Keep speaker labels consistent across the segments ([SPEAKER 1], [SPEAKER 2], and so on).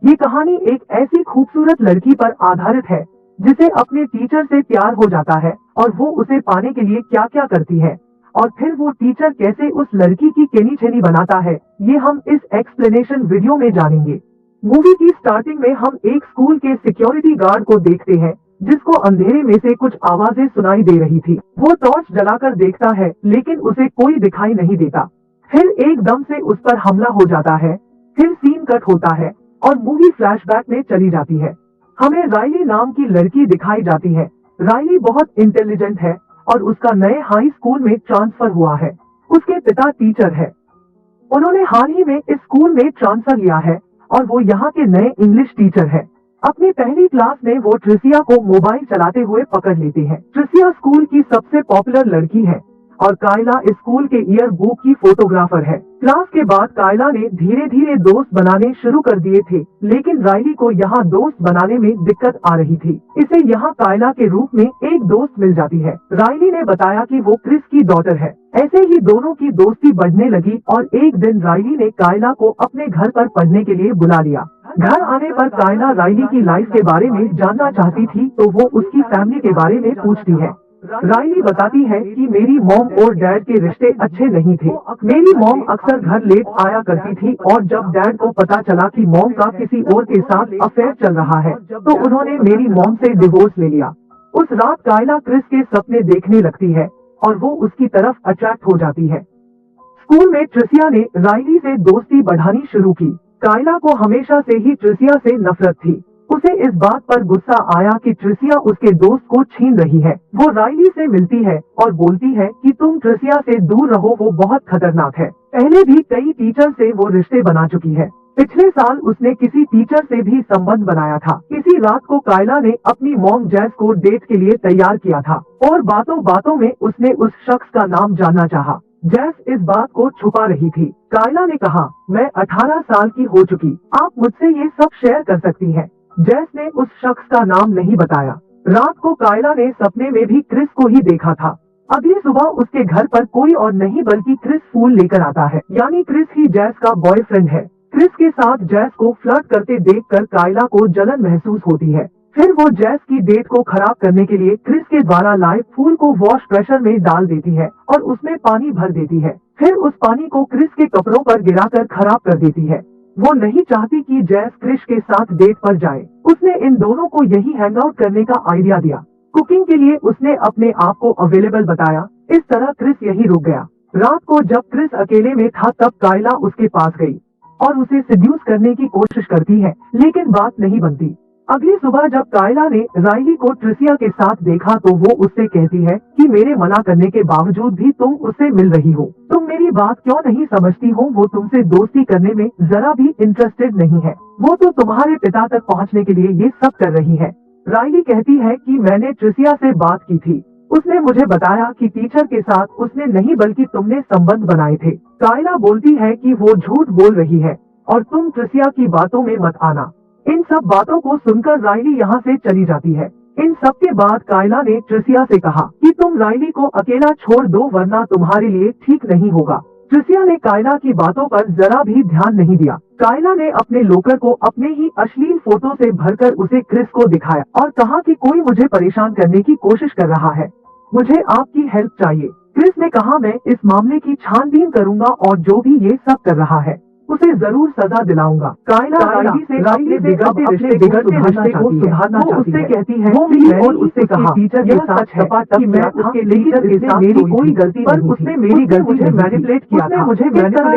[SPEAKER 1] ये कहानी एक ऐसी खूबसूरत लड़की पर आधारित है जिसे अपने टीचर से प्यार हो जाता है और वो उसे पाने के लिए क्या क्या करती है और फिर वो टीचर कैसे उस लड़की की केनी छेनी बनाता है, ये हम इस एक्सप्लेनेशन वीडियो में जानेंगे। मूवी की स्टार्टिंग में हम एक स्कूल के सिक्योरिटी गार्ड को देखते हैं जिसको अंधेरे में से कुछ आवाजें सुनाई दे रही थी। वो टॉर्च जलाकर देखता है लेकिन उसे कोई दिखाई नहीं देता। फिर एकदम से उस पर हमला हो जाता है। फिर सीन कट होता है और मूवी फ्लैशबैक में चली जाती है। हमें राइली नाम की लड़की दिखाई जाती है। राइली बहुत इंटेलिजेंट है और उसका नए हाई स्कूल में ट्रांसफर हुआ है। उसके पिता टीचर है। उन्होंने हाल ही में इस स्कूल में ट्रांसफर लिया है और वो यहाँ के नए इंग्लिश टीचर है। अपनी पहली क्लास में वो ट्रिसिया को मोबाइल चलाते हुए पकड़ लेती है। ट्रिसिया स्कूल की सबसे पॉपुलर लड़की है और कायला इस स्कूल के ईयर बुक की फोटोग्राफर है। क्लास के बाद कायला ने धीरे धीरे दोस्त बनाने शुरू कर दिए थे, लेकिन राइली को यहाँ दोस्त बनाने में दिक्कत आ रही थी। इसे यहाँ कायला के रूप में एक दोस्त मिल जाती है। राइली ने बताया कि वो क्रिस की डॉटर है। ऐसे ही दोनों की दोस्ती बढ़ने लगी और एक दिन राइली ने कायला को अपने घर पर पढ़ने के लिए बुला लिया। घर आने पर कायला राइली की लाइफ के बारे में जानना चाहती थी तो वो उसकी फैमिली के बारे में पूछती है। राइली बताती है कि मेरी मॉम और डैड के रिश्ते अच्छे नहीं थे। मेरी मॉम अक्सर घर लेट आया करती थी और जब डैड को पता चला कि मॉम का किसी और के साथ अफेयर चल रहा है तो उन्होंने मेरी मॉम से डिवोर्स ले लिया। उस रात कायला क्रिस के सपने देखने लगती है और वो उसकी तरफ अट्रैक्ट हो जाती है। स्कूल में ट्रिसिया ने राइली से दोस्ती बढ़ानी शुरू की। कायला को हमेशा से ही ट्रिसिया से नफरत थी। उसे इस बात पर गुस्सा आया कि ट्रिसिया उसके दोस्त को छीन रही है। वो राइली से मिलती है और बोलती है कि तुम ट्रिसिया से दूर रहो, वो बहुत खतरनाक है। पहले भी कई टीचर से वो रिश्ते बना चुकी है। पिछले साल उसने किसी टीचर से भी संबंध बनाया था। इसी रात को कायला ने अपनी मॉम जैस को डेट के लिए तैयार किया था और बातों बातों में उसने उस शख्स का नाम जानना चाहा। जैस इस बात को छुपा रही थी। कायला ने कहा, मैं 18 साल की हो चुकी, आप मुझसे ये सब शेयर कर सकती हैं। जैस ने उस शख्स का नाम नहीं बताया। रात को कायला ने सपने में भी क्रिस को ही देखा था। अगली सुबह उसके घर पर कोई और नहीं बल्कि क्रिस फूल लेकर आता है, यानी क्रिस ही जैस का बॉयफ्रेंड है। क्रिस के साथ जैस को फ्लर्ट करते देखकर कायला को जलन महसूस होती है। फिर वो जैस की डेट को खराब करने के लिए क्रिस के द्वारा लाए फूल को वॉश प्रेशर में डाल देती है और उसमें पानी भर देती है। फिर उस पानी को क्रिस के कपड़ों पर गिराकर खराब कर देती है। वो नहीं चाहती कि जैस क्रिस के साथ डेट पर जाए। उसने इन दोनों को यही हैंग आउट करने का आइडिया दिया। कुकिंग के लिए उसने अपने आप को अवेलेबल बताया। इस तरह क्रिस यही रुक गया। रात को जब क्रिस अकेले में था तब कायला उसके पास गई और उसे सेड्यूस करने की कोशिश करती है, लेकिन बात नहीं बनती। अगली सुबह जब कायला ने राइली को ट्रिसिया के साथ देखा तो वो उससे कहती है कि मेरे मना करने के बावजूद भी तुम उससे मिल रही हो। तुम मेरी बात क्यों नहीं समझती हो? वो तुमसे दोस्ती करने में जरा भी इंटरेस्टेड नहीं है। वो तो तुम्हारे पिता तक पहुंचने के लिए ये सब कर रही है। राइली कहती है कि मैंने ट्रिसिया से बात की थी। उसने मुझे बताया कि टीचर के साथ उसने नहीं बल्कि तुमने संबंध बनाए थे। कायला बोलती है कि वो झूठ बोल रही है और तुम ट्रिसिया की बातों में मत आना। इन सब बातों को सुनकर राइली यहाँ से चली जाती है। इन सब के बाद कायला ने ट्रिसिया से कहा कि तुम राइली को अकेला छोड़ दो वरना तुम्हारे लिए ठीक नहीं होगा। ट्रिसिया ने कायला की बातों पर जरा भी ध्यान नहीं दिया। कायला ने अपने लोकर को अपने ही अश्लील फोटो से भरकर उसे क्रिस को दिखाया और कहा कि कोई मुझे परेशान करने की कोशिश कर रहा है, मुझे आपकी हेल्प चाहिए। क्रिस ने कहा, मैं इस मामले की छानबीन करूंगा और जो भी ये सब कर रहा है उसे जरूर सजा दिलाऊंगा। कायला राइली से बिगड़ते रिश्ते को सुधारना चाहती है। कहती है और उससे कहा टीचर के साथ कि मैं उसके टीचर के साथ मेरी कोई गलती पर उसने मेरी गलती मुझे मैनिपुलेट किया था। मुझे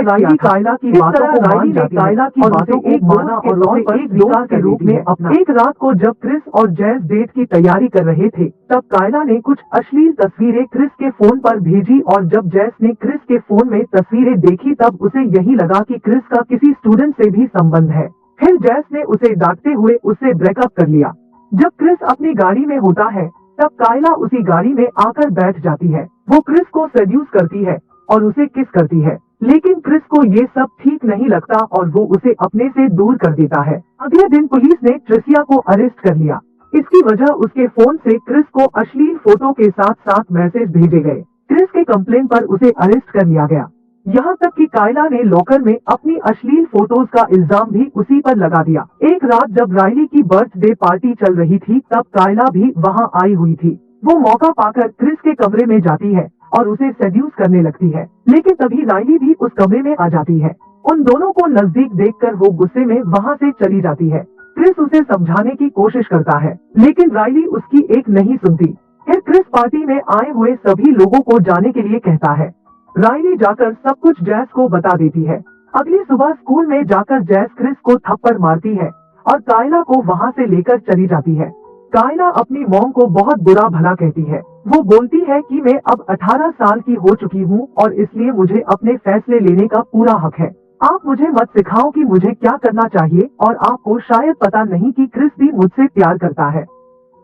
[SPEAKER 1] राइली कायला की बातों को मान जाती है कायला की बातों को एक माना और उसे एक विकास के रूप में अपना। एक रात को जब क्रिस और जैस डेट की तैयारी कर रहे थे तब कायला ने कुछ अश्लील तस्वीरें क्रिस के फोन पर भेजी और जब जैस ने क्रिस के फोन में तस्वीरें देखी तब उसे यही लगा कि क्रिस का किसी स्टूडेंट से भी संबंध है। फिर जैस ने उसे डांटते हुए उससे ब्रेकअप कर लिया। जब क्रिस अपनी गाड़ी में होता है तब कायला उसी गाड़ी में आकर बैठ जाती है। वो क्रिस को सेड्यूस करती है और उसे किस करती है, लेकिन क्रिस को ये सब ठीक नहीं लगता और वो उसे अपने से दूर कर देता है। अगले दिन पुलिस ने ट्रिसिया को अरेस्ट कर लिया। इसकी वजह उसके फोन से क्रिस को अश्लील फोटो के साथ साथ मैसेज भेजे गए। क्रिस के कंप्लेन पर उसे अरेस्ट कर लिया गया। यहाँ तक कि कायला ने लॉकर में अपनी अश्लील फोटोज का इल्जाम भी उसी पर लगा दिया। एक रात जब राइली की बर्थडे पार्टी चल रही थी तब कायला भी वहाँ आई हुई थी। वो मौका पाकर क्रिस के कमरे में जाती है और उसे सेड्यूस करने लगती है, लेकिन तभी राइली भी उस कमरे में आ जाती है। उन दोनों को नजदीक देखकर वो गुस्से में वहाँ से चली जाती है। क्रिस उसे समझाने की कोशिश करता है, लेकिन राइली उसकी एक नहीं सुनती। फिर क्रिस पार्टी में आए हुए सभी लोगों को जाने के लिए कहता है। राइली जाकर सब कुछ जैस को बता देती है। अगली सुबह स्कूल में जाकर जैस क्रिस को थप्पड़ मारती है और कायला को वहाँ से लेकर चली जाती है। कायला अपनी मॉम को बहुत बुरा भला कहती है। वो बोलती है कि मैं अब 18 साल की हो चुकी हूँ और इसलिए मुझे अपने फैसले लेने का पूरा हक है। आप मुझे मत सिखाओ कि मुझे क्या करना चाहिए, और आपको शायद पता नहीं कि क्रिस भी मुझसे प्यार करता है।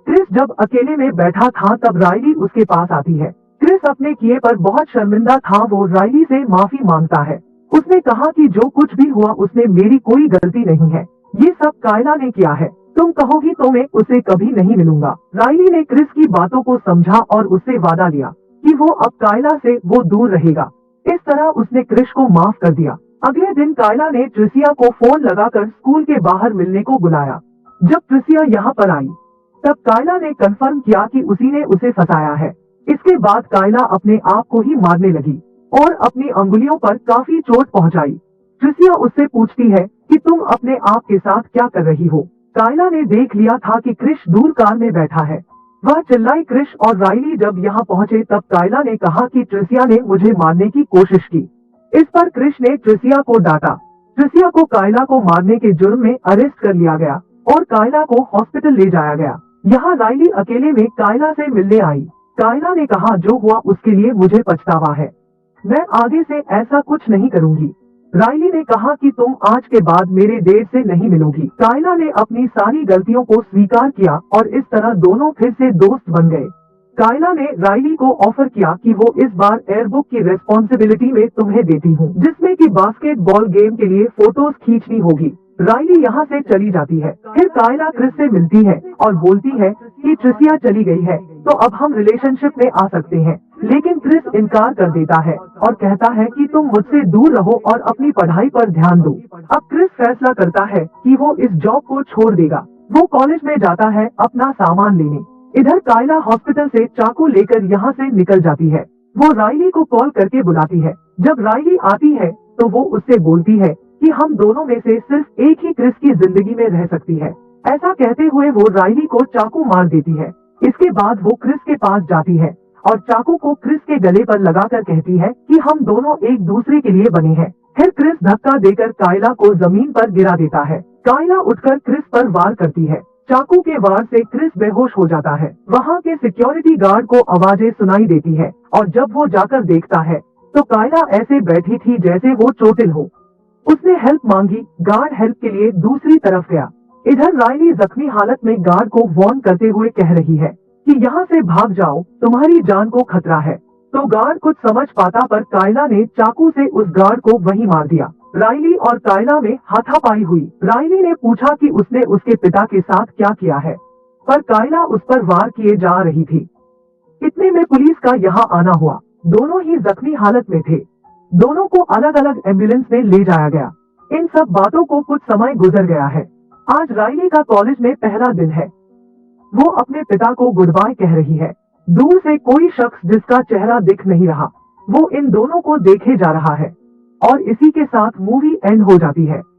[SPEAKER 1] क्रिस जब अकेले में बैठा था तब राइली उसके पास आती है। क्रिस अपने किए पर बहुत शर्मिंदा था। वो राइली से माफी मांगता है। उसने कहा कि जो कुछ भी हुआ उसमें मेरी कोई गलती नहीं है, ये सब कायला ने किया है। तुम कहोगी तो मैं उसे कभी नहीं मिलूंगा। राइली ने क्रिस की बातों को समझा और उससे वादा लिया कि वो अब कायला से वो दूर रहेगा। इस तरह उसने क्रिस को माफ कर दिया। अगले दिन कायला ने ट्रिसिया को फोन लगाकर स्कूल के बाहर मिलने को बुलाया। जब ट्रिसिया यहाँ पर आई तब कायला ने कंफर्म किया कि उसी ने उसे फंसाया है। इसके बाद कायला अपने आप को ही मारने लगी और अपनी अंगुलियों पर काफी चोट पहुंचाई। ट्रिसिया उससे पूछती है कि तुम अपने आप के साथ क्या कर रही हो। कायला ने देख लिया था कि क्रिश दूर कार में बैठा है। वह चिल्लाई। क्रिश और राइली जब यहाँ पहुँचे तब कायला ने कहा कि ट्रिसिया ने मुझे मारने की कोशिश की। इस पर क्रिश ने ट्रिसिया को डांटा। ट्रिसिया को कायला को मारने के जुर्म में अरेस्ट कर लिया गया और कायला को हॉस्पिटल ले जाया गया। यहाँ राइली अकेले में कायला से मिलने आई। कायला ने कहा जो हुआ उसके लिए मुझे पछतावा है, मैं आगे से ऐसा कुछ नहीं करूंगी। राइली ने कहा कि तुम आज के बाद मेरे डैड से नहीं मिलोगी। कायला ने अपनी सारी गलतियों को स्वीकार किया और इस तरह दोनों फिर से दोस्त बन गए। कायला ने राइली को ऑफर किया कि वो इस बार एयरबुक की रेस्पॉन्सिबिलिटी में तुम्हें देती हूँ, जिसमें कि बास्केटबॉल गेम के लिए फोटोज खींचनी होगी। राइली यहाँ से चली जाती है। फिर कायला क्रिस से मिलती है और बोलती है कि ट्रिसिया चली गई है तो अब हम रिलेशनशिप में आ सकते हैं, लेकिन क्रिस इनकार कर देता है और कहता है कि तुम मुझसे दूर रहो और अपनी पढ़ाई पर ध्यान दो। अब क्रिस फैसला करता है कि वो इस जॉब को छोड़ देगा। वो कॉलेज में जाता है अपना सामान लेने। इधर कायला हॉस्पिटल से चाकू लेकर यहाँ से निकल जाती है। वो राइली को कॉल करके बुलाती है। जब राइली आती है तो वो उससे बोलती है कि हम दोनों में से सिर्फ एक ही क्रिस की जिंदगी में रह सकती है। ऐसा कहते हुए वो राइली को चाकू मार देती है। इसके बाद वो क्रिस के पास जाती है और चाकू को क्रिस के गले पर लगाकर कहती है कि हम दोनों एक दूसरे के लिए बने हैं। फिर क्रिस धक्का देकर कायला को जमीन पर गिरा देता है। कायला उठकर क्रिस पर वार करती है। चाकू के वार से क्रिस बेहोश हो जाता है। वहाँ के सिक्योरिटी गार्ड को आवाजें सुनाई देती है और जब वो जाकर देखता है तो कायला ऐसे बैठी थी जैसे वो चोटिल हो। उसने हेल्प मांगी। गार्ड हेल्प के लिए दूसरी तरफ गया। इधर राइली जख्मी हालत में गार्ड को वार्न करते हुए कह रही है कि यहाँ से भाग जाओ, तुम्हारी जान को खतरा है। तो गार्ड कुछ समझ पाता पर कायला ने चाकू से उस गार्ड को वहीं मार दिया। राइली और कायला में हाथापाई हुई। राइली ने पूछा कि उसने उसके पिता के साथ क्या किया है, पर कायला उस पर वार किए जा रही थी। इतने में पुलिस का यहाँ आना हुआ। दोनों ही जख्मी हालत में थे। दोनों को अलग अलग एम्बुलेंस में ले जाया गया। इन सब बातों को कुछ समय गुजर गया है। आज राइली का कॉलेज में पहला दिन है। वो अपने पिता को गुड बाय कह रही है। दूर से कोई शख्स जिसका चेहरा दिख नहीं रहा, वो इन दोनों को देखे जा रहा है और इसी के साथ मूवी एंड हो जाती है।